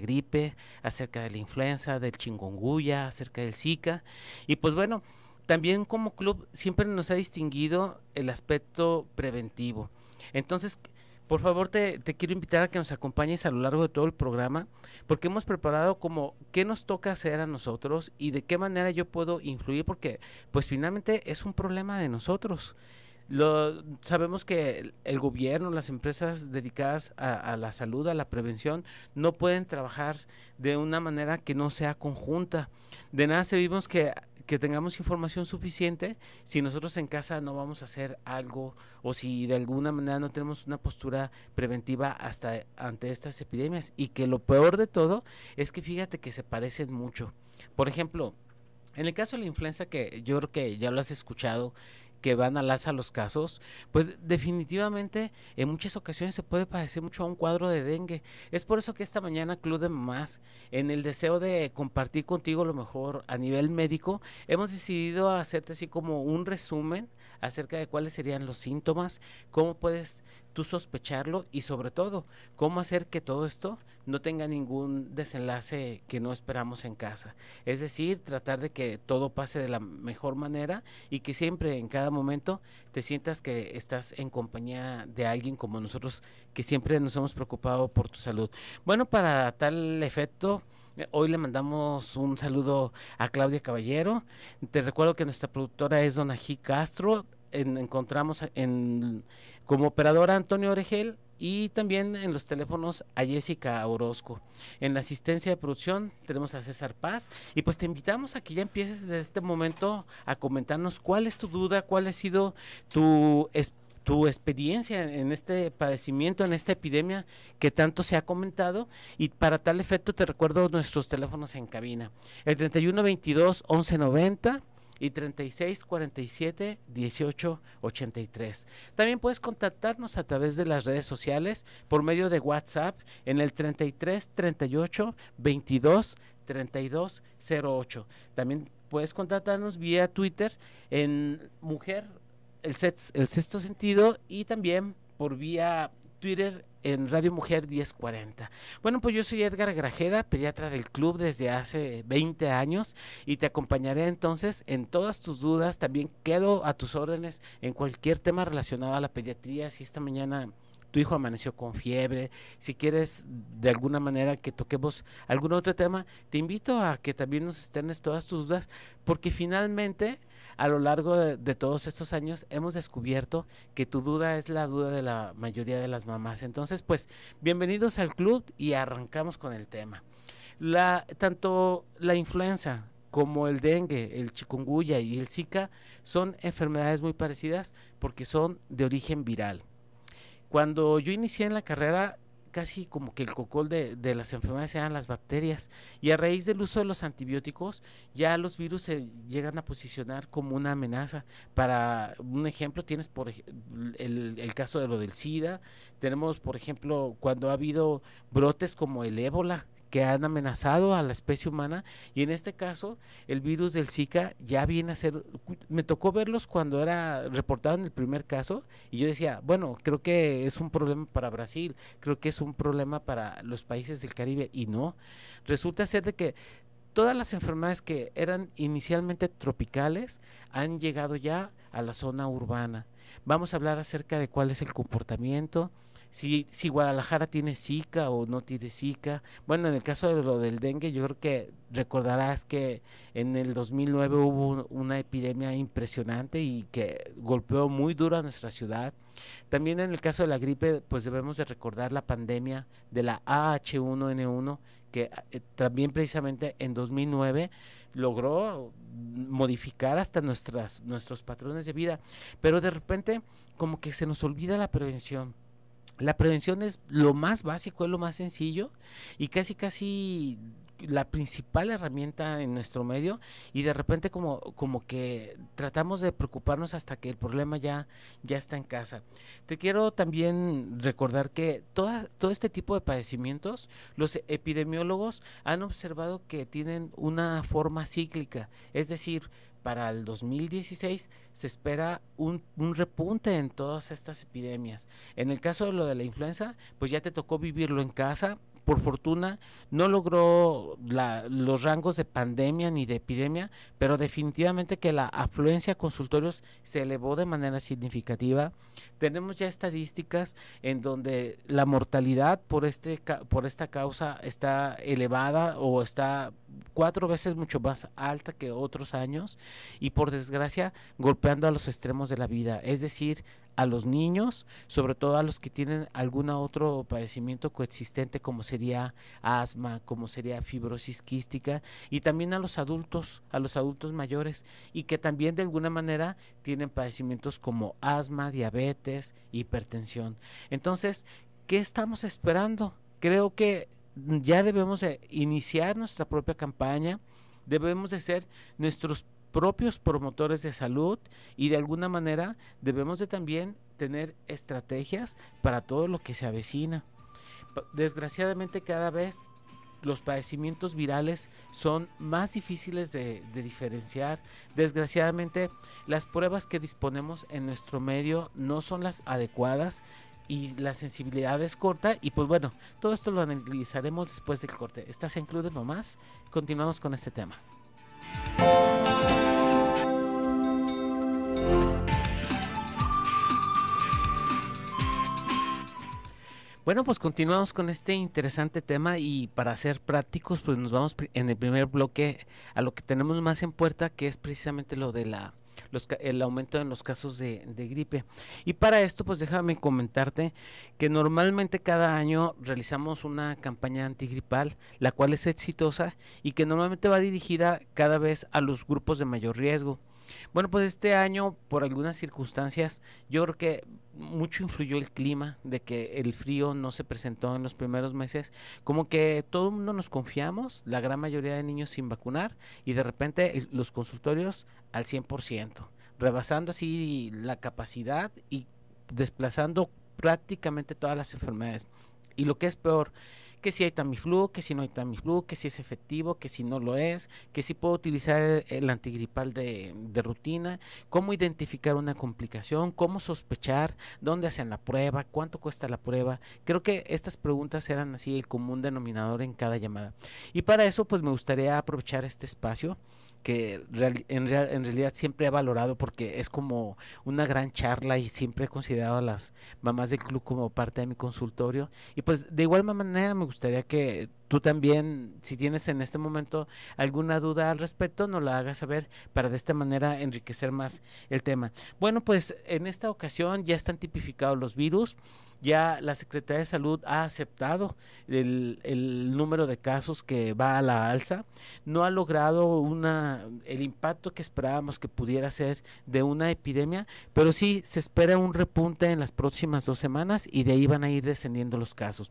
gripe, acerca de la influenza, del chikungunya, acerca del Zika. Y pues bueno, también como club siempre nos ha distinguido el aspecto preventivo. Entonces, por favor, te quiero invitar a que nos acompañes a lo largo de todo el programa, porque hemos preparado como qué nos toca hacer a nosotros y de qué manera yo puedo influir, porque pues finalmente es un problema de nosotros. Sabemos que el gobierno, las empresas dedicadas a la salud, a la prevención, no pueden trabajar de una manera que no sea conjunta. De nada servimos que tengamos información suficiente si nosotros en casa no vamos a hacer algo o si de alguna manera no tenemos una postura preventiva hasta ante estas epidemias. Y que lo peor de todo es que fíjate que se parecen mucho. Por ejemplo, en el caso de la influenza, que yo creo que ya lo has escuchado, que van al alza los casos, pues definitivamente en muchas ocasiones se puede parecer mucho a un cuadro de dengue. Es por eso que esta mañana Club de Mamás, en el deseo de compartir contigo lo mejor a nivel médico, hemos decidido hacerte así como un resumen acerca de cuáles serían los síntomas, cómo puedes tú sospecharlo y sobre todo cómo hacer que todo esto no tenga ningún desenlace que no esperamos en casa. Es decir, tratar de que todo pase de la mejor manera y que siempre en cada momento te sientas que estás en compañía de alguien como nosotros, que siempre nos hemos preocupado por tu salud. Bueno, para tal efecto, hoy le mandamos un saludo a Claudia Caballero. Te recuerdo que nuestra productora es Donají Castro. Encontramos como operadora Antonio Oregel y también en los teléfonos a Jessica Orozco. En la asistencia de producción tenemos a César Paz y pues te invitamos a que ya empieces desde este momento a comentarnos cuál es tu duda, cuál ha sido tu experiencia en este padecimiento, en esta epidemia que tanto se ha comentado. Y para tal efecto te recuerdo nuestros teléfonos en cabina: el 3122-1190 y 3647-1883. También puedes contactarnos a través de las redes sociales por medio de WhatsApp en el 33 38 22 32 08. También puedes contactarnos vía Twitter en Mujer el Sexto Sentido y también por vía Twitter en Radio Mujer 1040. Bueno, pues yo soy Edgar Grajeda, pediatra del club desde hace 20 años y te acompañaré entonces en todas tus dudas. También quedo a tus órdenes en cualquier tema relacionado a la pediatría. Si esta mañana tu hijo amaneció con fiebre, si quieres de alguna manera que toquemos algún otro tema, te invito a que también nos externes todas tus dudas, porque finalmente a lo largo de todos estos años hemos descubierto que tu duda es la duda de la mayoría de las mamás. Entonces, pues, bienvenidos al club y arrancamos con el tema. Tanto la influenza como el dengue, el chikungunya y el Zika son enfermedades muy parecidas porque son de origen viral. Cuando yo inicié en la carrera, casi como que el cocol de las enfermedades eran las bacterias, y a raíz del uso de los antibióticos ya los virus se llegan a posicionar como una amenaza. Para un ejemplo tienes el caso de lo del SIDA. Tenemos por ejemplo cuando ha habido brotes como el ébola que han amenazado a la especie humana, y en este caso el virus del Zika ya viene a ser, me tocó verlos cuando era reportado en el primer caso y yo decía, bueno, creo que es un problema para Brasil, creo que es un problema para los países del Caribe, y no, resulta ser de que todas las enfermedades que eran inicialmente tropicales han llegado ya a la zona urbana. Vamos a hablar acerca de cuál es el comportamiento, si Guadalajara tiene Zika o no tiene Zika. Bueno, en el caso de lo del dengue, yo creo que recordarás que en el 2009 hubo una epidemia impresionante y que golpeó muy duro a nuestra ciudad. También en el caso de la gripe, pues debemos de recordar la pandemia de la AH1N1, que también precisamente en 2009 logró modificar hasta nuestros patrones de vida, pero de repente como que se nos olvida la prevención. La prevención es lo más básico, es lo más sencillo y casi la principal herramienta en nuestro medio, y de repente como que tratamos de preocuparnos hasta que el problema ya está en casa. Te quiero también recordar que todo este tipo de padecimientos, los epidemiólogos han observado que tienen una forma cíclica, es decir, para el 2016 se espera un repunte en todas estas epidemias. En el caso de lo de la influenza, pues ya te tocó vivirlo en casa, por fortuna no logró los rangos de pandemia ni de epidemia, pero definitivamente que la afluencia a consultorios se elevó de manera significativa. Tenemos ya estadísticas en donde la mortalidad por esta causa está elevada o está 4 veces mucho más alta que otros años, y por desgracia golpeando a los extremos de la vida, es decir, a los niños, sobre todo a los que tienen algún otro padecimiento coexistente como sería asma, como sería fibrosis quística, y también a los adultos mayores, y que también de alguna manera tienen padecimientos como asma, diabetes, hipertensión. Entonces, ¿qué estamos esperando? Creo que ya debemos de iniciar nuestra propia campaña, debemos de ser nuestros propios promotores de salud, y de alguna manera debemos de también tener estrategias para todo lo que se avecina. Desgraciadamente cada vez los padecimientos virales son más difíciles de diferenciar. Desgraciadamente las pruebas que disponemos en nuestro medio no son las adecuadas y la sensibilidad es corta, y pues bueno, todo esto lo analizaremos después del corte. Estás en Club de Mamás, continuamos con este tema. Bueno, pues continuamos con este interesante tema, y para ser prácticos, pues nos vamos en el primer bloque a lo que tenemos más en puerta, que es precisamente lo de el aumento en los casos de gripe. Y para esto, pues déjame comentarte que normalmente cada año realizamos una campaña antigripal, la cual es exitosa y que normalmente va dirigida cada vez a los grupos de mayor riesgo. Bueno, pues este año, por algunas circunstancias, yo creo que mucho influyó el clima, de que el frío no se presentó en los primeros meses, como que todo el mundo nos confiamos, la gran mayoría de niños sin vacunar, y de repente los consultorios al 100%, rebasando así la capacidad y desplazando prácticamente todas las enfermedades. Y lo que es peor, que si hay Tamiflu, que si no hay Tamiflu, que si es efectivo, que si no lo es, que si puedo utilizar el antigripal de rutina, cómo identificar una complicación, cómo sospechar, dónde hacen la prueba, cuánto cuesta la prueba. Creo que estas preguntas eran así el común denominador en cada llamada. Y para eso pues me gustaría aprovechar este espacio que en realidad siempre he valorado, porque es como una gran charla y siempre he considerado a las mamás del club como parte de mi consultorio. Y pues de igual manera me gustaría que tú también, si tienes en este momento alguna duda al respecto, nos la hagas saber para de esta manera enriquecer más el tema. Bueno, pues en esta ocasión ya están tipificados los virus, ya la Secretaría de Salud ha aceptado el número de casos que va a la alza, no ha logrado el impacto que esperábamos que pudiera ser de una epidemia, pero sí se espera un repunte en las próximas 2 semanas, y de ahí van a ir descendiendo los casos.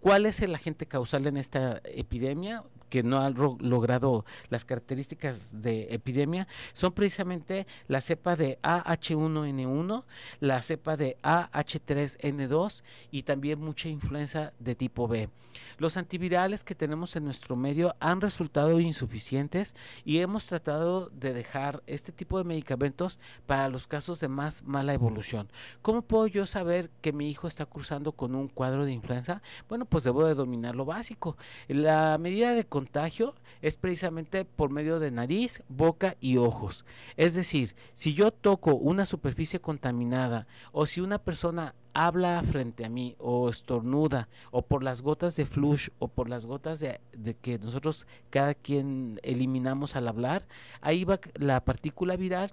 ¿Cuál es el agente causal en esta epidemia que no ha logrado las características de epidemia? Son precisamente la cepa de AH1N1, la cepa de AH3N2 y también mucha influenza de tipo B. Los antivirales que tenemos en nuestro medio han resultado insuficientes, y hemos tratado de dejar este tipo de medicamentos para los casos de más mala evolución. ¿Cómo puedo yo saber que mi hijo está cursando con un cuadro de influenza? Bueno, pues debo de dominar lo básico. La medida de contagio es precisamente por medio de nariz, boca y ojos. Es decir, si yo toco una superficie contaminada, o si una persona habla frente a mí, o estornuda, o por las gotas de flush, o por las gotas de que nosotros cada quien eliminamos al hablar, ahí va la partícula viral,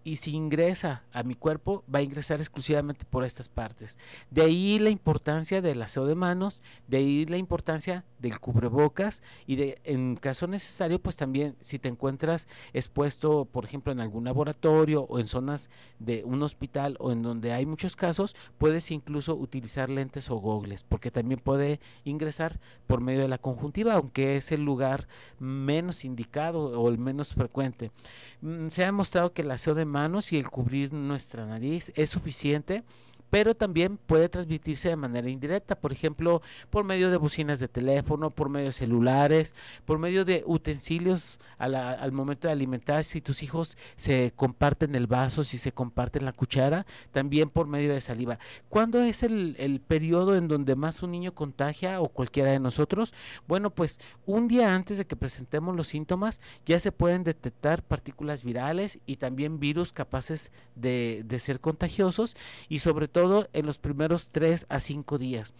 y si ingresa a mi cuerpo, va a ingresar exclusivamente por estas partes. De ahí la importancia del aseo de manos, de ahí la importancia del cubrebocas, y en caso necesario, pues también si te encuentras expuesto, por ejemplo, en algún laboratorio o en zonas de un hospital o en donde hay muchos casos, puedes incluso utilizar lentes o gogles, porque también puede ingresar por medio de la conjuntiva, aunque es el lugar menos indicado o el menos frecuente. Se ha demostrado que el aseo de manos y el cubrir nuestra nariz es suficiente pero también puede transmitirse de manera indirecta, por ejemplo, por medio de bocinas de teléfono, por medio de celulares, por medio de utensilios al momento de alimentar, si tus hijos se comparten el vaso, si se comparten la cuchara, también por medio de saliva. ¿Cuándo es el periodo en donde más un niño contagia o cualquiera de nosotros? Bueno, pues un día antes de que presentemos los síntomas ya se pueden detectar partículas virales y también virus capaces de ser contagiosos, y sobre todo en los primeros 3 a 5 días.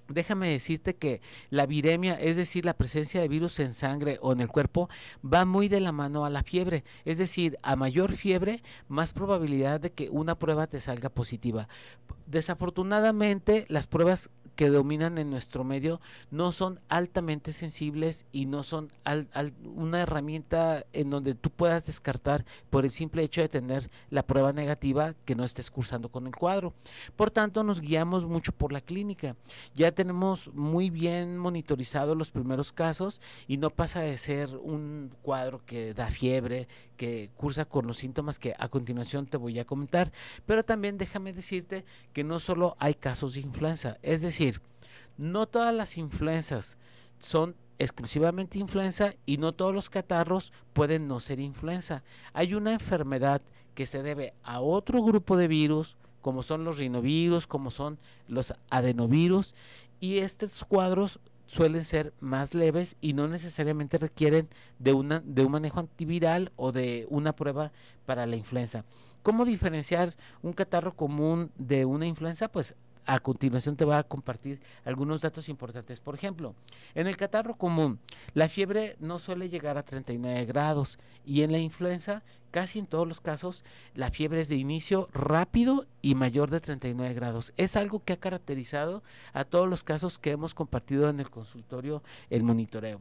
Déjame decirte que la viremia, es decir, la presencia de virus en sangre o en el cuerpo, va muy de la mano a la fiebre. Es decir, a mayor fiebre, más probabilidad de que una prueba te salga positiva. Desafortunadamente, las pruebas que dominan en nuestro medio no son altamente sensibles y no son una herramienta en donde tú puedas descartar por el simple hecho de tener la prueba negativa que no estés cursando con el cuadro. Por tanto, nos guiamos mucho por la clínica. Ya tenemos muy bien monitorizados los primeros casos y no pasa de ser un cuadro que da fiebre, que cursa con los síntomas que a continuación te voy a comentar. Pero también déjame decirte que no solo hay casos de influenza, es decir, no todas las influencias son exclusivamente influenza y no todos los catarros pueden no ser influenza. Hay una enfermedad que se debe a otro grupo de virus, como son los rinovirus, como son los adenovirus, y estos cuadros suelen ser más leves y no necesariamente requieren de un manejo antiviral o de una prueba para la influenza. ¿Cómo diferenciar un catarro común de una influenza? Pues a continuación te voy a compartir algunos datos importantes. Por ejemplo, en el catarro común, la fiebre no suele llegar a 39 grados y en la influenza, casi en todos los casos, la fiebre es de inicio rápido y mayor de 39 grados. Es algo que ha caracterizado a todos los casos que hemos compartido en el consultorio, el monitoreo.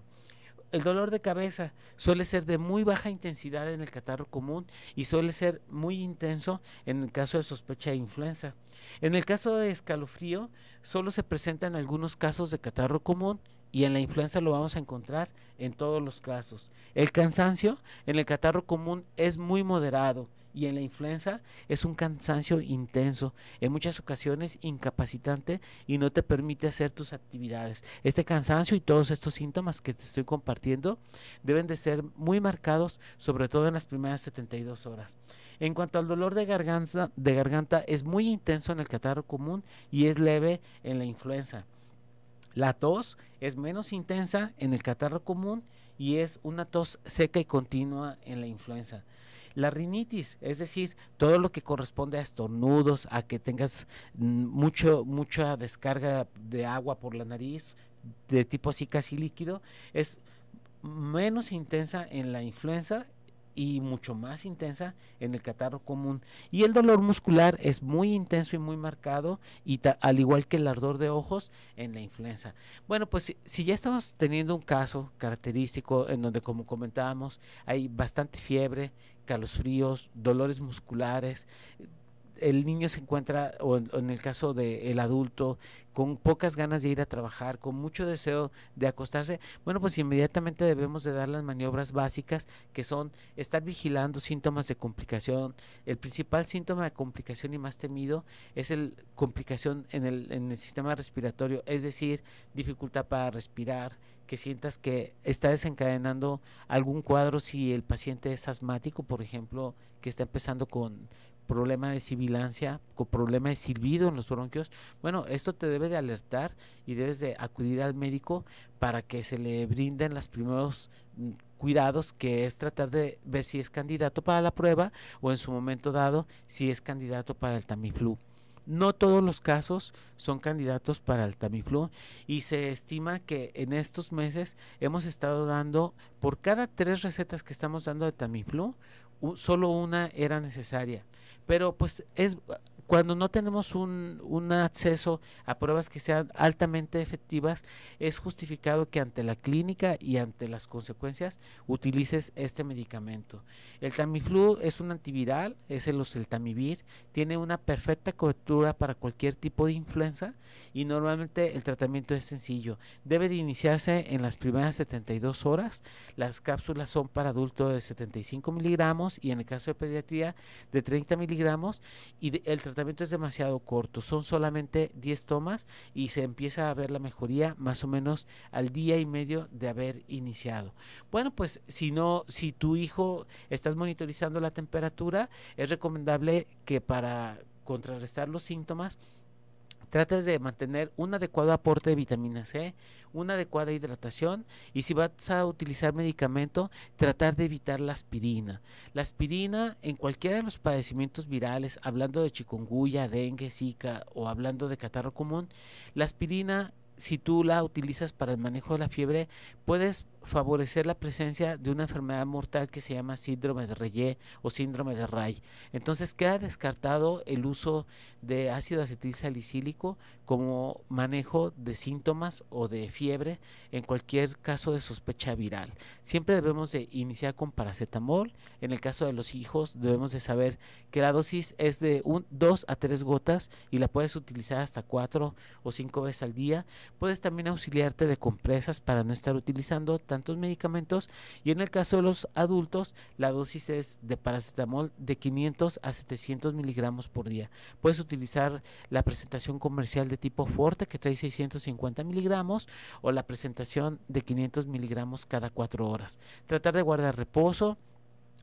El dolor de cabeza suele ser de muy baja intensidad en el catarro común y suele ser muy intenso en el caso de sospecha de influenza. En el caso de escalofrío, solo se presenta en algunos casos de catarro común y en la influenza lo vamos a encontrar en todos los casos. El cansancio en el catarro común es muy moderado y en la influenza es un cansancio intenso, en muchas ocasiones incapacitante y no te permite hacer tus actividades. Este cansancio y todos estos síntomas que te estoy compartiendo deben de ser muy marcados, sobre todo en las primeras 72 horas. En cuanto al dolor de garganta es muy intenso en el catarro común y es leve en la influenza. La tos es menos intensa en el catarro común y es una tos seca y continua en la influenza. La rinitis, es decir, todo lo que corresponde a estornudos, a que tengas mucha descarga de agua por la nariz, de tipo así casi líquido, es menos intensa en la influenza y mucho más intensa en el catarro común. Y el dolor muscular es muy intenso y muy marcado, y al igual que el ardor de ojos en la influenza. Bueno, pues si ya estamos teniendo un caso característico en donde, como comentábamos, hay bastante fiebre, calosfríos, dolores musculares, el niño se encuentra, o en el caso del adulto, con pocas ganas de ir a trabajar, con mucho deseo de acostarse, bueno, pues inmediatamente debemos de dar las maniobras básicas, que son estar vigilando síntomas de complicación. El principal síntoma de complicación y más temido es el complicación en el sistema respiratorio, es decir, dificultad para respirar, que sientas que está desencadenando algún cuadro si el paciente es asmático, por ejemplo, que está empezando con problema de sibilancia, con problema de silbido en los bronquios. Bueno, esto te debe de alertar y debes de acudir al médico para que se le brinden los primeros cuidados, que es tratar de ver si es candidato para la prueba o en su momento dado si es candidato para el Tamiflu. No todos los casos son candidatos para el Tamiflu y se estima que en estos meses hemos estado dando, por cada 3 recetas que estamos dando de Tamiflu, solo una era necesaria. Pero pues es cuando no tenemos un acceso a pruebas que sean altamente efectivas, es justificado que ante la clínica y ante las consecuencias utilices este medicamento. El Tamiflu es un antiviral, es el oseltamivir, tiene una perfecta cobertura para cualquier tipo de influenza y normalmente el tratamiento es sencillo. Debe de iniciarse en las primeras 72 horas. Las cápsulas son para adultos de 75 miligramos y en el caso de pediatría de 30 miligramos, y el tratamiento tratamiento es demasiado corto, son solamente 10 tomas y se empieza a ver la mejoría más o menos al día y medio de haber iniciado. Bueno, pues si no, si tu hijo estás monitorizando la temperatura, es recomendable que para contrarrestar los síntomas trates de mantener un adecuado aporte de vitamina C, una adecuada hidratación y si vas a utilizar medicamento, tratar de evitar la aspirina. La aspirina en cualquiera de los padecimientos virales, hablando de chikungunya, dengue, zika o hablando de catarro común, la aspirina si tú la utilizas para el manejo de la fiebre, puedes favorecer la presencia de una enfermedad mortal que se llama síndrome de Reye o síndrome de Ray. Entonces queda descartado el uso de ácido acetil salicílico como manejo de síntomas o de fiebre en cualquier caso de sospecha viral. Siempre debemos de iniciar con paracetamol. En el caso de los hijos debemos de saber que la dosis es de 2 a 3 gotas y la puedes utilizar hasta 4 o 5 veces al día. Puedes también auxiliarte de compresas para no estar utilizando tantos medicamentos y en el caso de los adultos la dosis es de paracetamol de 500 a 700 miligramos por día. Puedes utilizar la presentación comercial de tipo Forte que trae 650 miligramos o la presentación de 500 miligramos cada 4 horas. Tratar de guardar reposo,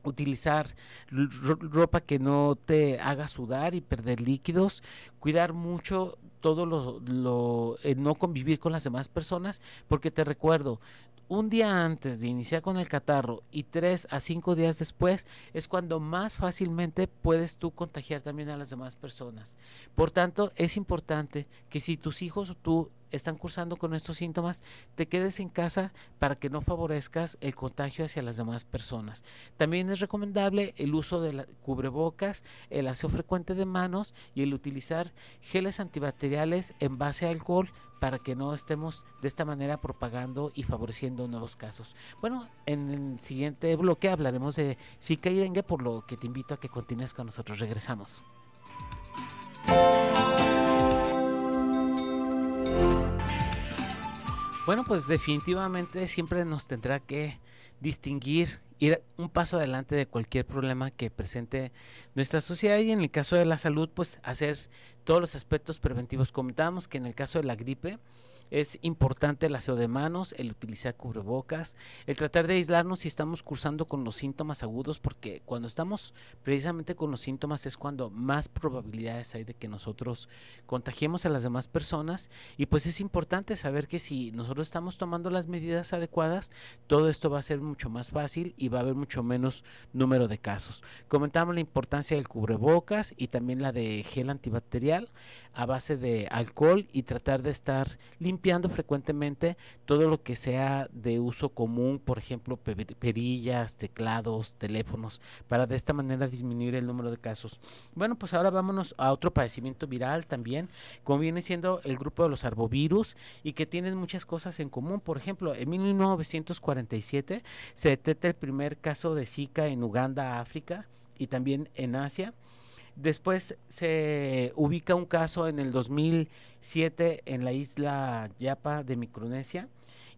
utilizar ropa que no te haga sudar y perder líquidos, cuidar mucho todo no convivir con las demás personas, porque te recuerdo, un día antes de iniciar con el catarro y 3 a 5 días después es cuando más fácilmente puedes tú contagiar también a las demás personas. Por tanto, es importante que si tus hijos o tú están cursando con estos síntomas, te quedes en casa para que no favorezcas el contagio hacia las demás personas. También es recomendable el uso de cubrebocas, el aseo frecuente de manos y el utilizar geles antibacteriales en base a alcohol para que no estemos de esta manera propagando y favoreciendo nuevos casos. Bueno, en el siguiente bloque hablaremos de Zika y dengue, por lo que te invito a que continúes con nosotros. Regresamos. Bueno, pues definitivamente siempre nos tendrá que distinguir, ir un paso adelante de cualquier problema que presente nuestra sociedad y en el caso de la salud, pues hacer todos los aspectos preventivos. Comentábamos que en el caso de la gripe es importante el aseo de manos, el utilizar cubrebocas, el tratar de aislarnos si estamos cursando con los síntomas agudos, porque cuando estamos precisamente con los síntomas es cuando más probabilidades hay de que nosotros contagiemos a las demás personas y pues es importante saber que si nosotros estamos tomando las medidas adecuadas, todo esto va a ser mucho más fácil y va a haber mucho menos número de casos. Comentamos la importancia del cubrebocas y también la de gel antibacterial a base de alcohol y tratar de estar limpiando frecuentemente todo lo que sea de uso común, por ejemplo, perillas, teclados, teléfonos, para de esta manera disminuir el número de casos. Bueno, pues ahora vámonos a otro padecimiento viral también, como viene siendo el grupo de los arbovirus y que tienen muchas cosas en común. Por ejemplo, en 1947 se detecta el primer caso de Zika en Uganda, África y también en Asia. Después se ubica un caso en el 2007 en la isla Yapa de Micronesia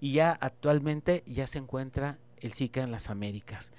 y ya actualmente ya se encuentra el Zika en las Américas.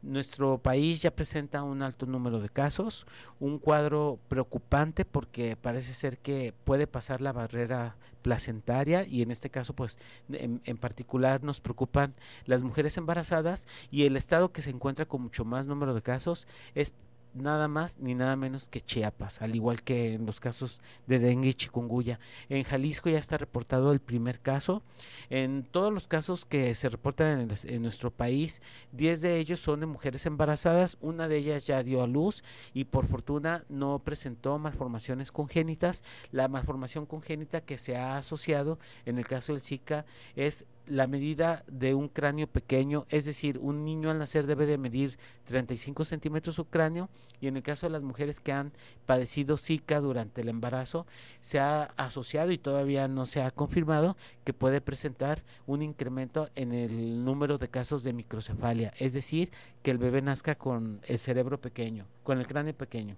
Nuestro país ya presenta un alto número de casos, un cuadro preocupante porque parece ser que puede pasar la barrera placentaria y en este caso pues en particular nos preocupan las mujeres embarazadas y el estado que se encuentra con mucho más número de casos es nada más ni nada menos que Chiapas, al igual que en los casos de dengue y chikungunya. En Jalisco ya está reportado el primer caso. En todos los casos que se reportan en nuestro país, 10 de ellos son de mujeres embarazadas, una de ellas ya dio a luz y por fortuna no presentó malformaciones congénitas. La malformación congénita que se ha asociado en el caso del Zika es la medida de un cráneo pequeño, es decir, un niño al nacer debe de medir 35 centímetros su cráneo y en el caso de las mujeres que han padecido Zika durante el embarazo se ha asociado y todavía no se ha confirmado que puede presentar un incremento en el número de casos de microcefalia, es decir, que el bebé nazca con el cerebro pequeño, con el cráneo pequeño.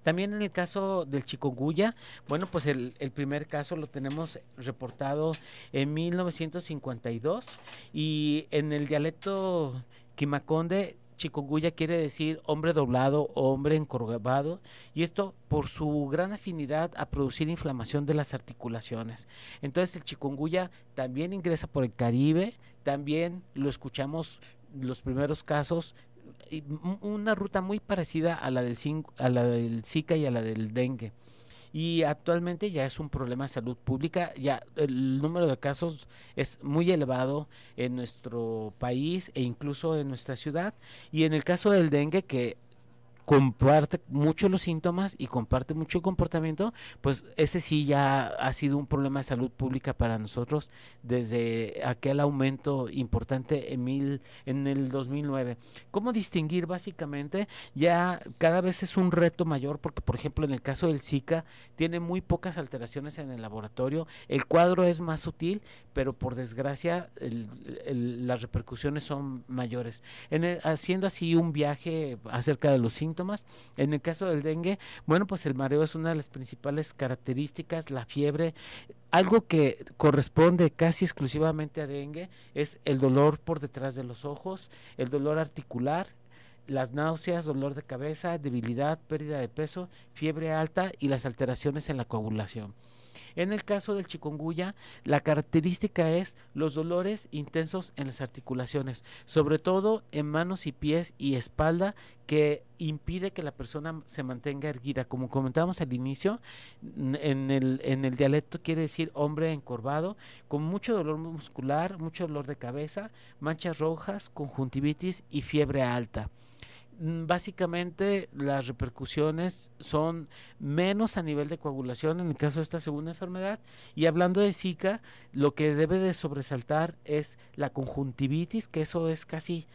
También en el caso del chikungunya, bueno, pues el primer caso lo tenemos reportado en 1952 y en el dialecto Quimaconde chikungunya quiere decir hombre doblado o hombre encorvado, y esto por su gran afinidad a producir inflamación de las articulaciones. Entonces el chikungunya también ingresa por el Caribe, también lo escuchamos los primeros casos, una ruta muy parecida a la del Zika y a la del dengue. Y actualmente ya es un problema de salud pública, ya el número de casos es muy elevado en nuestro país e incluso en nuestra ciudad. Y en el caso del dengue, que comparte mucho los síntomas y comparte mucho el comportamiento, pues ese sí ya ha sido un problema de salud pública para nosotros desde aquel aumento importante en el 2009. ¿Cómo distinguir? Básicamente ya cada vez es un reto mayor porque, por ejemplo, en el caso del Zika tiene muy pocas alteraciones en el laboratorio, el cuadro es más sutil, pero por desgracia las repercusiones son mayores. Haciendo así un viaje acerca de los síntomas, en el caso del dengue, bueno, pues el mareo es una de las principales características, la fiebre. Algo que corresponde casi exclusivamente a dengue es el dolor por detrás de los ojos, el dolor articular, las náuseas, dolor de cabeza, debilidad, pérdida de peso, fiebre alta y las alteraciones en la coagulación. En el caso del chikungunya, la característica es los dolores intensos en las articulaciones, sobre todo en manos y pies y espalda, que impide que la persona se mantenga erguida. Como comentábamos al inicio, en el dialecto quiere decir hombre encorvado, con mucho dolor muscular, mucho dolor de cabeza, manchas rojas, conjuntivitis y fiebre alta. Básicamente las repercusiones son menos a nivel de coagulación en el caso de esta segunda enfermedad, y hablando de Zika, lo que debe de sobresaltar es la conjuntivitis, que eso es casi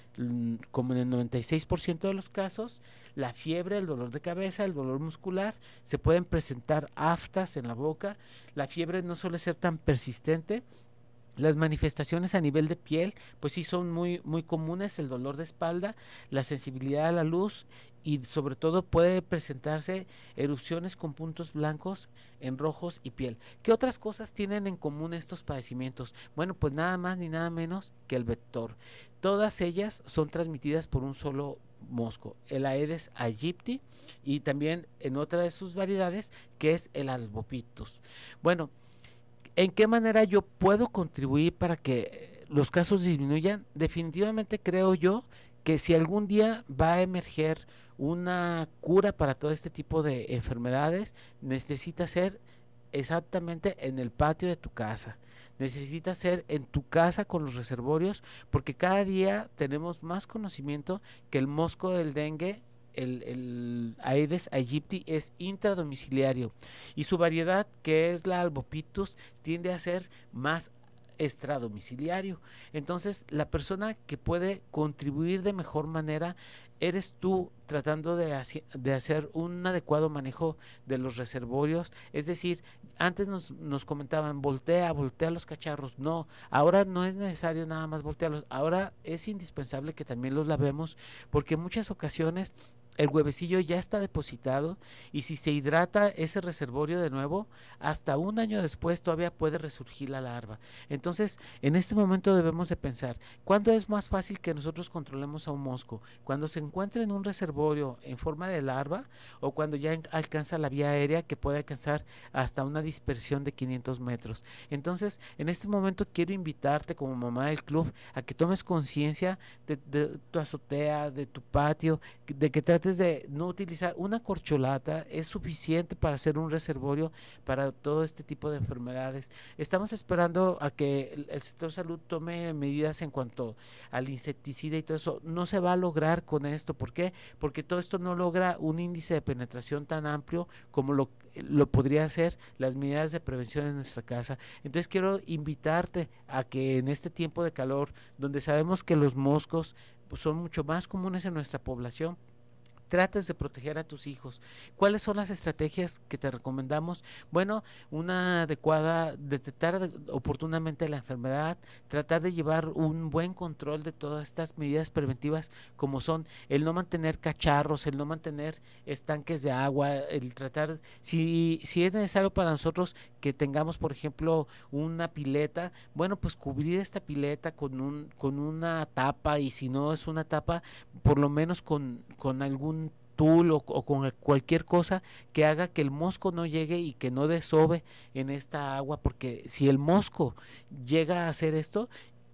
como en el 96% de los casos, la fiebre, el dolor de cabeza, el dolor muscular, se pueden presentar aftas en la boca, la fiebre no suele ser tan persistente. Las manifestaciones a nivel de piel, pues sí son muy comunes, el dolor de espalda, la sensibilidad a la luz, y sobre todo puede presentarse erupciones con puntos blancos en rojos y piel. ¿Qué otras cosas tienen en común estos padecimientos? Bueno, pues nada más ni nada menos que el vector. Todas ellas son transmitidas por un solo mosco, el Aedes aegypti, y también en otra de sus variedades, que es el Albopictus. Bueno, ¿en qué manera yo puedo contribuir para que los casos disminuyan? Definitivamente creo yo que si algún día va a emerger una cura para todo este tipo de enfermedades, necesita ser exactamente en el patio de tu casa. Necesita ser en tu casa con los reservorios, porque cada día tenemos más conocimiento que el mosco del dengue, el Aedes aegypti, es intradomiciliario, y su variedad, que es la Albopictus, tiende a ser más extradomiciliario. Entonces, la persona que puede contribuir de mejor manera eres tú, tratando de hacer un adecuado manejo de los reservorios. Es decir, antes nos comentaban, voltea los cacharros. No, ahora no es necesario nada más voltearlos, ahora es indispensable que también los lavemos, porque en muchas ocasiones el huevecillo ya está depositado, y si se hidrata ese reservorio de nuevo, hasta un año después todavía puede resurgir la larva. Entonces, en este momento debemos de pensar, ¿cuándo es más fácil que nosotros controlemos a un mosco? ¿Cuando se encuentra en un reservorio en forma de larva, o cuando ya alcanza la vía aérea, que puede alcanzar hasta una dispersión de 500 metros? Entonces, en este momento quiero invitarte como mamá del club a que tomes conciencia de tu azotea, de tu patio, de que trates de no utilizar una corcholata, es suficiente para hacer un reservorio para todo este tipo de enfermedades. Estamos esperando a que el sector salud tome medidas en cuanto al insecticida y todo eso. No se va a lograr con esto. ¿Por qué? Porque todo esto no logra un índice de penetración tan amplio como lo podría hacer las medidas de prevención en nuestra casa. Entonces quiero invitarte a que en este tiempo de calor, donde sabemos que los moscos pues, son mucho más comunes en nuestra población, trates de proteger a tus hijos. ¿Cuáles son las estrategias que te recomendamos? Bueno, una adecuada, detectar oportunamente la enfermedad, tratar de llevar un buen control de todas estas medidas preventivas, como son el no mantener cacharros, el no mantener estanques de agua, el tratar, si es necesario para nosotros que tengamos, por ejemplo, una pileta, bueno, pues cubrir esta pileta con una tapa, y si no es una tapa, por lo menos con algún tul o con cualquier cosa que haga que el mosco no llegue y que no desove en esta agua, porque si el mosco llega a hacer esto,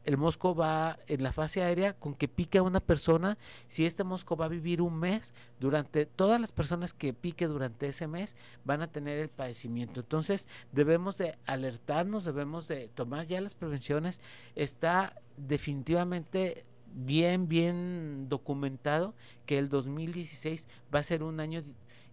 el mosco va en la fase aérea, con que pique a una persona, si este mosco va a vivir un mes, durante todas las personas que pique durante ese mes van a tener el padecimiento. Entonces debemos de alertarnos, debemos de tomar ya las prevenciones. Está definitivamente bien documentado que el 2016 va a ser un año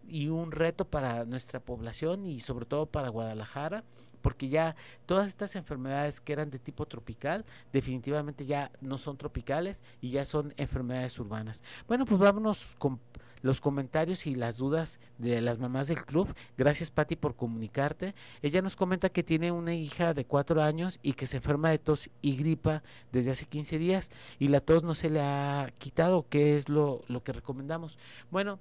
y un reto para nuestra población y sobre todo para Guadalajara, porque ya todas estas enfermedades que eran de tipo tropical definitivamente ya no son tropicales y ya son enfermedades urbanas. Bueno, pues vámonos con los comentarios y las dudas de las mamás del club. Gracias, Pati, por comunicarte. Ella nos comenta que tiene una hija de 4 años y que se enferma de tos y gripa desde hace 15 días y la tos no se le ha quitado. ¿Qué es lo que recomendamos? Bueno,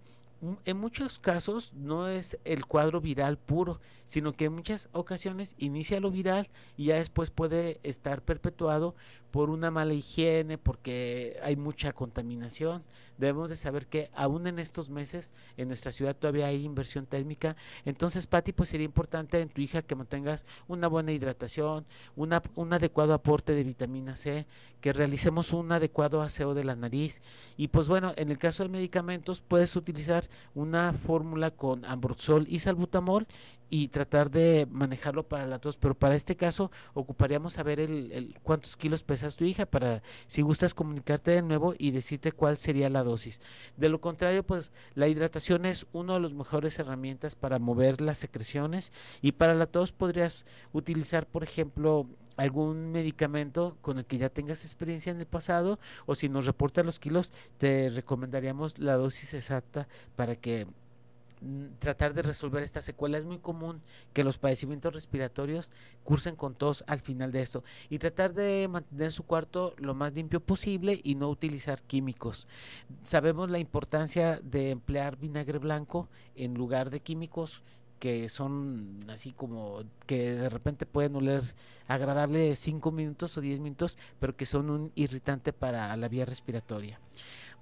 en muchos casos no es el cuadro viral puro, sino que en muchas ocasiones inicia lo viral y ya después puede estar perpetuado por una mala higiene, porque hay mucha contaminación. Debemos de saber que aún en estos meses en nuestra ciudad todavía hay inversión térmica. Entonces, Pati, pues sería importante en tu hija que mantengas una buena hidratación, un adecuado aporte de vitamina C, que realicemos un adecuado aseo de la nariz. Y pues bueno, en el caso de medicamentos puedes utilizar una fórmula con ambroxol y salbutamol y tratar de manejarlo para la tos, pero para este caso ocuparíamos saber cuántos kilos pesas tu hija, para si gustas comunicarte de nuevo y decirte cuál sería la dosis. De lo contrario, pues la hidratación es una de las mejores herramientas para mover las secreciones, y para la tos podrías utilizar, por ejemplo, algún medicamento con el que ya tengas experiencia en el pasado, o si nos reportan los kilos, te recomendaríamos la dosis exacta para que tratar de resolver esta secuela. Es muy común que los padecimientos respiratorios cursen con tos al final de esto, y tratar de mantener su cuarto lo más limpio posible y no utilizar químicos. Sabemos la importancia de emplear vinagre blanco en lugar de químicos que son así como que de repente pueden oler agradable 5 minutos o 10 minutos, pero que son un irritante para la vía respiratoria.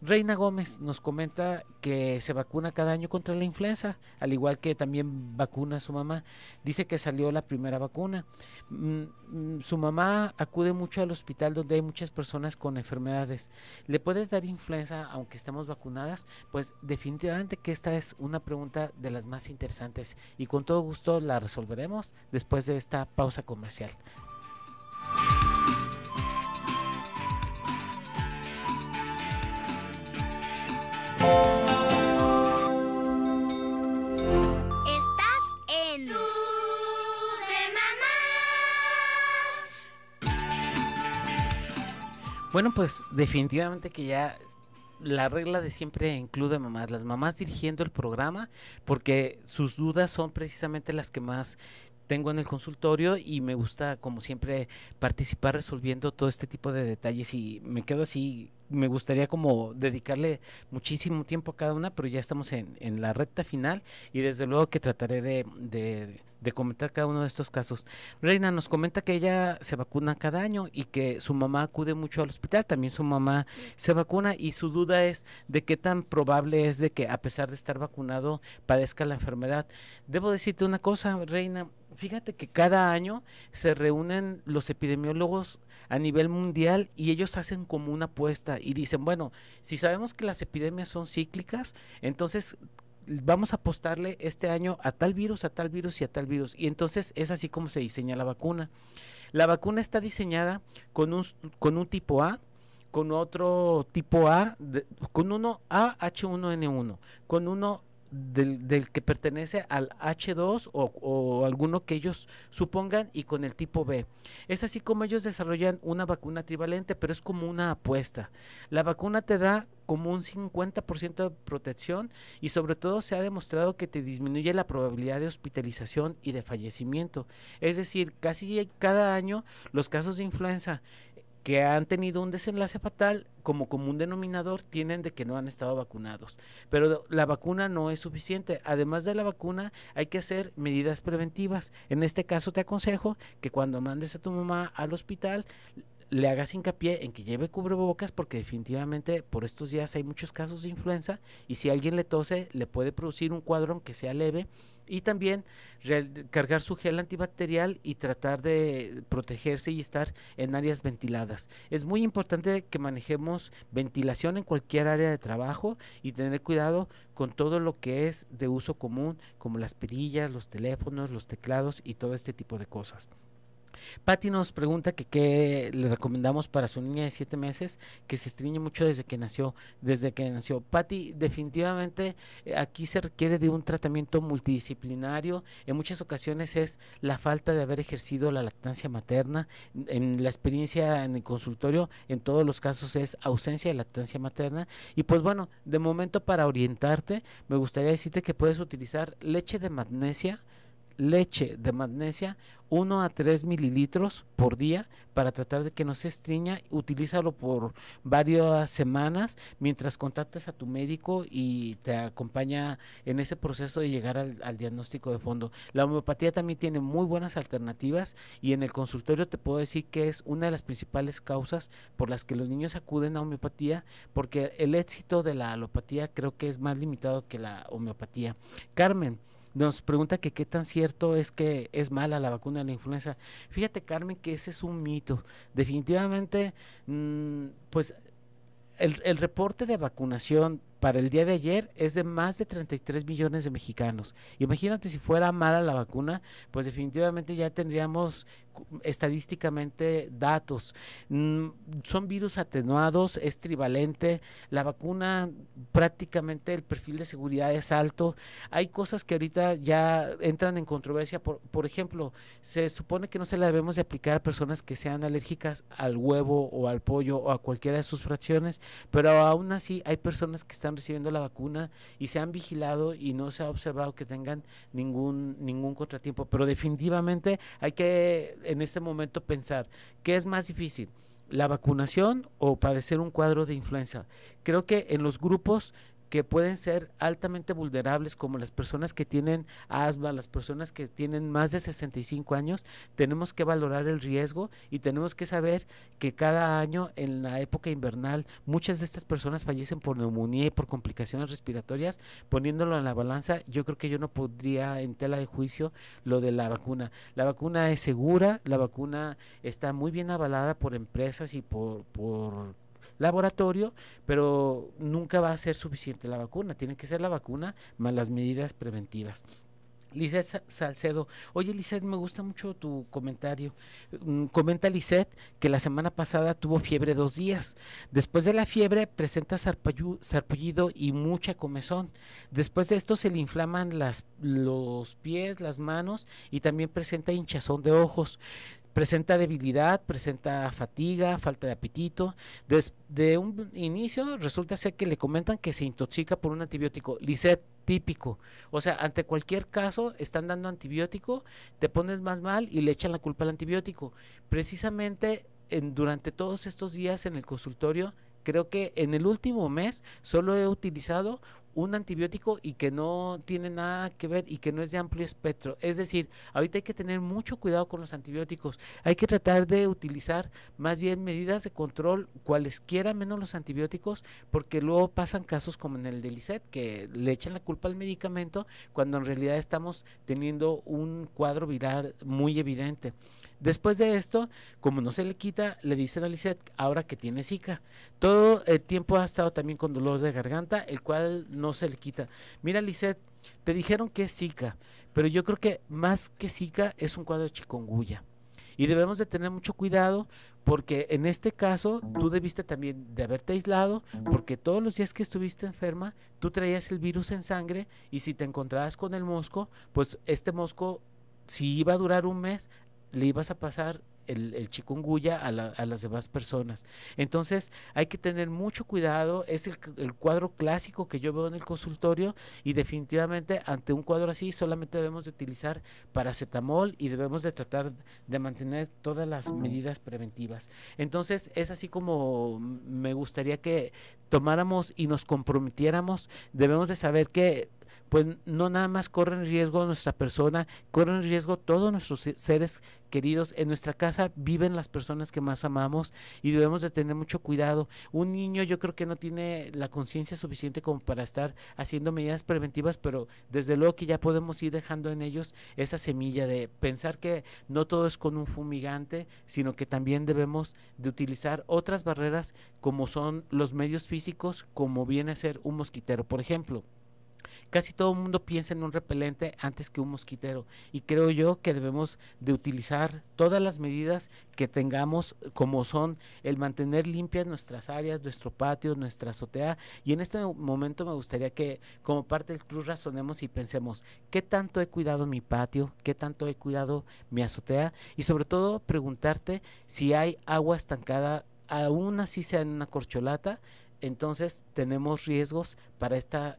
Reina Gómez nos comenta que se vacuna cada año contra la influenza, al igual que también vacuna a su mamá. Dice que salió la primera vacuna. Su mamá acude mucho al hospital donde hay muchas personas con enfermedades. ¿Le puede dar influenza aunque estemos vacunadas? Pues definitivamente que esta es una pregunta de las más interesantes y con todo gusto la resolveremos después de esta pausa comercial. Bueno, pues definitivamente que ya la regla de siempre incluye mamás, las mamás dirigiendo el programa, porque sus dudas son precisamente las que más tengo en el consultorio, y me gusta como siempre participar resolviendo todo este tipo de detalles, y me quedo así. Me gustaría como dedicarle muchísimo tiempo a cada una, pero ya estamos en la recta final y desde luego que trataré de comentar cada uno de estos casos. Reina nos comenta que ella se vacuna cada año y que su mamá acude mucho al hospital, también su mamá se vacuna, y su duda es de qué tan probable es de que a pesar de estar vacunado padezca la enfermedad. Debo decirte una cosa, Reina, fíjate que cada año se reúnen los epidemiólogos a nivel mundial y ellos hacen como una apuesta y dicen, bueno, si sabemos que las epidemias son cíclicas, entonces vamos a apostarle este año a tal virus, a tal virus y a tal virus. Y entonces es así como se diseña la vacuna. La vacuna está diseñada con un tipo A, con otro tipo A, con uno AH1N1, con uno del que pertenece al H2 o alguno que ellos supongan y con el tipo B. Es así como ellos desarrollan una vacuna trivalente, pero es como una apuesta. La vacuna te da como un 50% de protección y sobre todo se ha demostrado que te disminuye la probabilidad de hospitalización y de fallecimiento. Es decir, casi cada año los casos de influenza que han tenido un desenlace fatal como común denominador tienen de que no han estado vacunados. Pero la vacuna no es suficiente. Además de la vacuna hay que hacer medidas preventivas. En este caso te aconsejo que cuando mandes a tu mamá al hospital le hagas hincapié en que lleve cubrebocas porque definitivamente por estos días hay muchos casos de influenza y si alguien le tose le puede producir un cuadro aunque sea leve y también cargar su gel antibacterial y tratar de protegerse y estar en áreas ventiladas. Es muy importante que manejemos ventilación en cualquier área de trabajo y tener cuidado con todo lo que es de uso común como las perillas, los teléfonos, los teclados y todo este tipo de cosas. Patti nos pregunta que qué le recomendamos para su niña de 7 meses que se estriñe mucho desde que nació. Patti, definitivamente aquí se requiere de un tratamiento multidisciplinario. En muchas ocasiones es la falta de haber ejercido la lactancia materna. En la experiencia en el consultorio, en todos los casos es ausencia de lactancia materna. Y pues bueno, de momento para orientarte, me gustaría decirte que puedes utilizar leche de magnesia 1 a 3 mililitros por día para tratar de que no se estriña. Utilízalo por varias semanas mientras contactas a tu médico y te acompaña en ese proceso de llegar al diagnóstico de fondo. La homeopatía también tiene muy buenas alternativas y en el consultorio te puedo decir que es una de las principales causas por las que los niños acuden a homeopatía, porque el éxito de la alopatía creo que es más limitado que la homeopatía. Carmen nos pregunta que qué tan cierto es que es mala la vacuna de la influenza. Fíjate, Carmen, que ese es un mito. Definitivamente, pues el reporte de vacunación para el día de ayer es de más de 33 millones de mexicanos. Imagínate si fuera mala la vacuna, pues definitivamente ya tendríamos estadísticamente datos. Son virus atenuados, es trivalente, la vacuna prácticamente el perfil de seguridad es alto. Hay cosas que ahorita ya entran en controversia, por ejemplo, se supone que no se la debemos de aplicar a personas que sean alérgicas al huevo o al pollo o a cualquiera de sus fracciones, pero aún así hay personas que están recibiendo la vacuna y se han vigilado y no se ha observado que tengan ningún contratiempo, pero definitivamente hay que en este momento pensar, ¿qué es más difícil? ¿La vacunación o padecer un cuadro de influenza? Creo que en los grupos que pueden ser altamente vulnerables, como las personas que tienen asma, las personas que tienen más de 65 años, tenemos que valorar el riesgo y tenemos que saber que cada año en la época invernal muchas de estas personas fallecen por neumonía y por complicaciones respiratorias. Poniéndolo en la balanza, yo creo que yo no podría en tela de juicio lo de la vacuna. La vacuna es segura, la vacuna está muy bien avalada por empresas y por laboratorio, pero nunca va a ser suficiente la vacuna, tiene que ser la vacuna más las medidas preventivas. Lisette Salcedo, oye Lisette, me gusta mucho tu comentario. Comenta Lisette que la semana pasada tuvo fiebre 2 días. Después de la fiebre presenta sarpullido y mucha comezón. Después de esto se le inflaman los pies, las manos y también presenta hinchazón de ojos. Presenta debilidad, presenta fatiga, falta de apetito. Desde un inicio resulta ser que le comentan que se intoxica por un antibiótico. Lisette, típico. O sea, ante cualquier caso están dando antibiótico, te pones más mal y le echan la culpa al antibiótico. Precisamente durante todos estos días en el consultorio, creo que en el último mes solo he utilizado un antibiótico y que no tiene nada que ver y que no es de amplio espectro. Es decir, ahorita hay que tener mucho cuidado con los antibióticos. Hay que tratar de utilizar más bien medidas de control, cualesquiera menos los antibióticos, porque luego pasan casos como en el de Lisette, que le echan la culpa al medicamento cuando en realidad estamos teniendo un cuadro viral muy evidente. Después de esto, como no se le quita, le dicen a Lisette ahora que tiene Zika. Todo el tiempo ha estado también con dolor de garganta, el cual no se le quita. Mira, Lisette, te dijeron que es Zika, pero yo creo que más que Zika es un cuadro de chikungunya. y debemos de tener mucho cuidado porque en este caso tú debiste también de haberte aislado porque todos los días que estuviste enferma tú traías el virus en sangre y si te encontrabas con el mosco, pues este mosco si iba a durar un mes, le ibas a pasar el chikungunya a las demás personas. Entonces hay que tener mucho cuidado, es el cuadro clásico que yo veo en el consultorio y definitivamente ante un cuadro así solamente debemos de utilizar paracetamol y debemos de tratar de mantener todas las medidas preventivas. Entonces es así como me gustaría que tomáramos y nos comprometiéramos, debemos de saber que pues no nada más corren riesgo nuestra persona, corren riesgo todos nuestros seres queridos. En nuestra casa viven las personas que más amamos y debemos de tener mucho cuidado. Un niño yo creo que no tiene la conciencia suficiente como para estar haciendo medidas preventivas, pero desde luego que ya podemos ir dejando en ellos esa semilla de pensar que no todo es con un fumigante, sino que también debemos de utilizar otras barreras como son los medios físicos, como viene a ser un mosquitero, por ejemplo. Casi todo el mundo piensa en un repelente antes que un mosquitero y creo yo que debemos de utilizar todas las medidas que tengamos como son el mantener limpias nuestras áreas, nuestro patio, nuestra azotea y en este momento me gustaría que como parte del club razonemos y pensemos qué tanto he cuidado mi patio, qué tanto he cuidado mi azotea y sobre todo preguntarte si hay agua estancada aún así sea en una corcholata, entonces tenemos riesgos para esta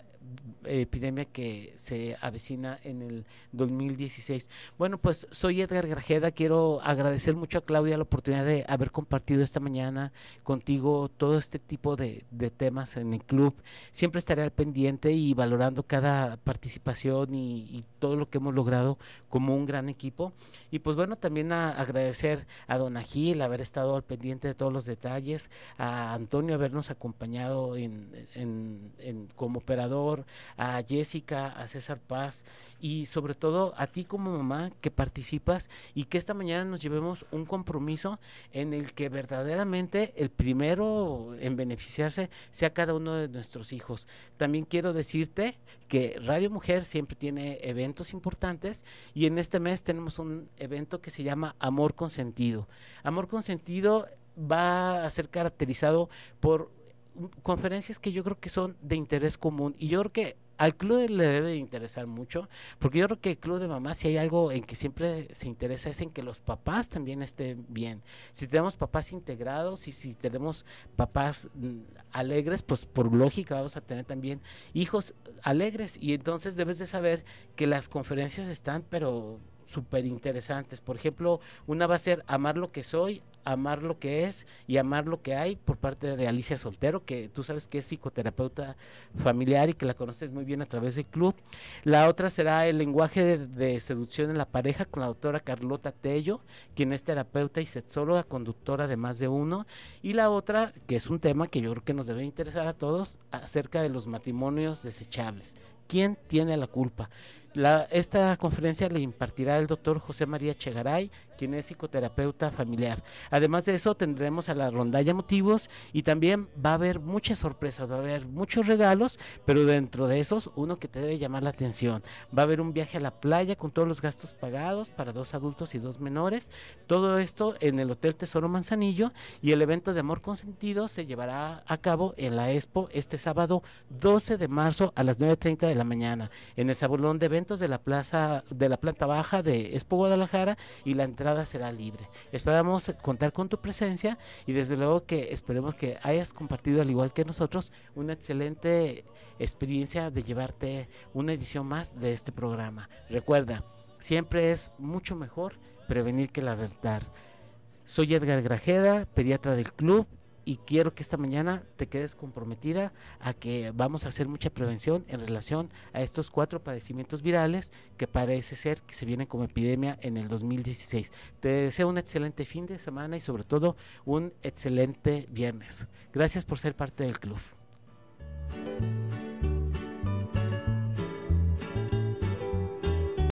epidemia que se avecina en el 2016. Bueno, pues soy Edgar Grajeda, quiero agradecer mucho a Claudia la oportunidad de haber compartido esta mañana contigo todo este tipo de temas en el club. Siempre estaré al pendiente y valorando cada participación y todo lo que hemos logrado como un gran equipo. Y pues bueno, también agradecer a Dona Gil haber estado al pendiente de todos los detalles, a Antonio habernos acompañado como operador, a Jessica, a César Paz y sobre todo a ti como mamá que participas y que esta mañana nos llevemos un compromiso en el que verdaderamente el primero en beneficiarse sea cada uno de nuestros hijos. También quiero decirte que Radio Mujer siempre tiene eventos importantes y en este mes tenemos un evento que se llama Amor con Sentido. Amor con Sentido va a ser caracterizado por conferencias que yo creo que son de interés común y yo creo que al club le debe de interesar mucho, porque yo creo que el club de mamás si hay algo en que siempre se interesa es en que los papás también estén bien. Si tenemos papás integrados y si tenemos papás alegres, pues por lógica vamos a tener también hijos alegres y entonces debes de saber que las conferencias están pero súper interesantes. Por ejemplo, una va a ser Amar lo que soy, amar lo que es y amar lo que hay por parte de Alicia Soltero, que tú sabes que es psicoterapeuta familiar y que la conoces muy bien a través del club. La otra será el lenguaje de seducción en la pareja con la doctora Carlota Tello, quien es terapeuta y sexóloga, conductora de Más de Uno. Y la otra, que es un tema que yo creo que nos debe interesar a todos, acerca de los matrimonios desechables. ¿Quién tiene la culpa? Esta conferencia le impartirá el doctor José María Chegaray, quien es psicoterapeuta familiar. Además de eso tendremos a la rondalla motivos y también va a haber muchas sorpresas, va a haber muchos regalos, pero dentro de esos uno que te debe llamar la atención. Va a haber un viaje a la playa con todos los gastos pagados para 2 adultos y 2 menores. Todo esto en el Hotel Tesoro Manzanillo y el evento de Amor con Sentido se llevará a cabo en la Expo este sábado 12 de marzo a las 9:30 de la mañana en el salón de eventos de la plaza de la planta baja de Expo Guadalajara y la entrada será libre. Esperamos contar con tu presencia y desde luego que esperemos que hayas compartido al igual que nosotros una excelente experiencia de llevarte una edición más de este programa. Recuerda, siempre es mucho mejor prevenir que lamentar. Soy Edgar Grajeda, pediatra del club y quiero que esta mañana te quedes comprometida a que vamos a hacer mucha prevención en relación a estos 4 padecimientos virales que parece ser que se vienen como epidemia en el 2016. Te deseo un excelente fin de semana y sobre todo un excelente viernes. Gracias por ser parte del club.